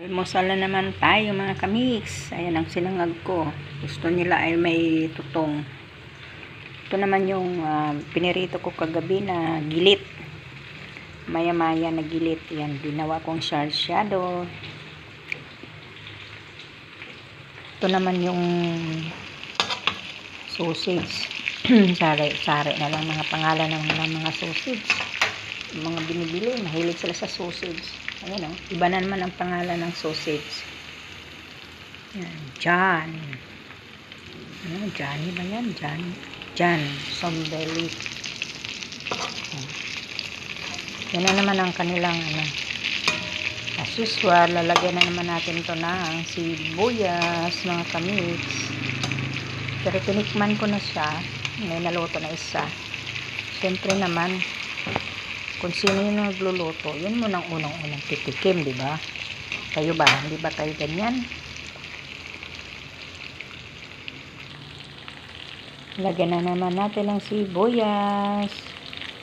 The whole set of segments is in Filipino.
Almusal na naman tayo mga kamix. Ayan ang sinangag ko. Gusto nila ay may tutong. Ito naman yung pinirito ko kagabi na gilit. Maya-maya na gilit. Yan, ginawa kong sarsyado. Ito naman yung sausage. Sari na lang mga pangalan ng mga sausage. Yung mga binibili, mahilig sila sa sausage. Ayan o, iba na naman ang pangalan ng sausage. Yan, John. Ano, Johnny ba yan? John Sombeli. Yan na naman ang kanilang as usual, lalagyan na naman natin ito ng sibuyas, mga kamix. Pero tinikman ko na siya. May naluto na isa. Siyempre naman, kung sino yung nagluluto, yun mo nang unang-unang titikim, di ba? Kayo ba? Hindi ba kayo ganyan? Lagyan na naman natin ng sibuyas.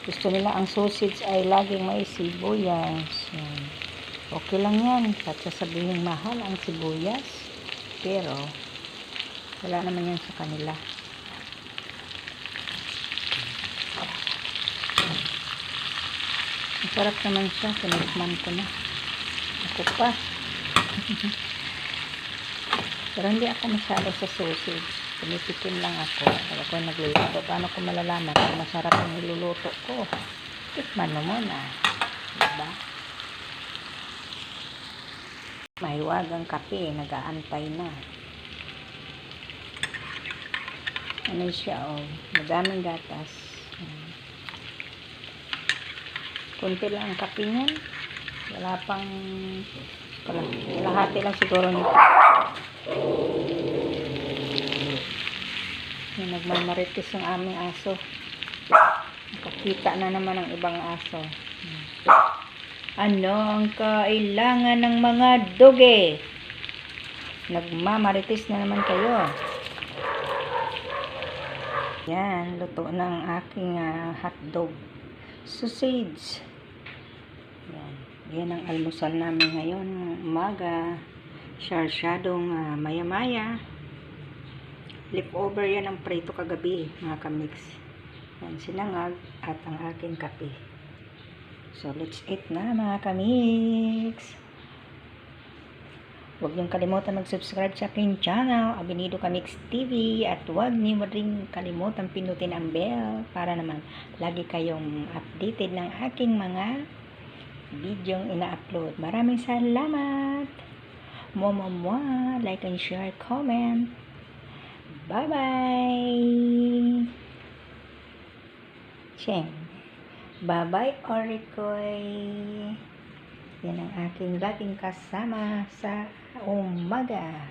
Gusto nila ang sausage ay laging may sibuyas. Okay lang yan. At sasabihin mahal ang sibuyas. Pero, wala naman yan sa kanila. Masarap naman siya. Tinikman ko na. Ako pa. Pero hindi ako masyado sa sausage. Tumitikim lang ako. Kaya ako nagluluto. Paano ko malalaman kung masarap ang niluluto ko? Tikman mo muna. Diba? Mahiwagang kape. Nag-aantay na. Ano siya, oh. Madaming gatas. Kunti lang ang kape niyan. Wala pang kalahati lang siguro nito. Nagmamarites ang aming aso. Nakakita na naman ang ibang aso. Ano ang kailangan ng mga doge? Nagmamarites na naman kayo. Yan, luto ng aking hotdog sausage. Yan ang almusal namin ngayon umaga. Sarsyadong maya-maya. Leftover yan ang prito kagabi, mga kamix. Yan, sinangag at ang aking kape. So, let's eat na, mga kamix. Huwag niyong kalimutan mag-subscribe sa aking channel, Abinido Kamix TV. At huwag niyo rin kalimutan pinutin ang bell para naman lagi kayong updated ng aking mga videong ina-upload. Maraming salamat. Mwah, like and share, comment. Bye-bye. Cheng. Bye-bye, Orikoy. Yan ang aking laging kasama sa umaga.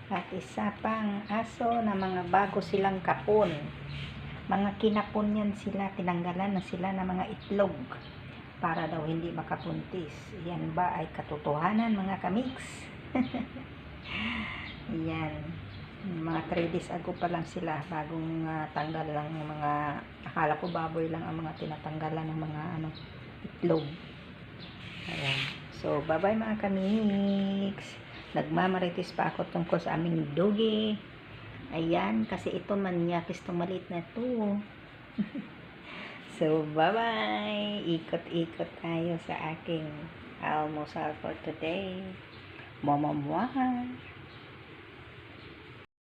At isa pang aso na mga bago silang kapon. Mga kinapon yan sila. Tinanggalan na sila ng mga itlog para daw hindi makapuntis. Yan ba ay katotohanan, mga kamix? Yan. Mga 3 days ago pa lang sila. Bagong tanggal lang ng mga, akala ko baboy lang ang mga tinatanggalan ng mga itlog. Ayan. So, bye-bye mga kamix. Nagmamarites pa ako tungkol sa aming doge. Ayan, kasi ito manyakis itong maliit na ito. So, bye-bye. Ikot-ikot tayo sa aking almusal for today. Mwah.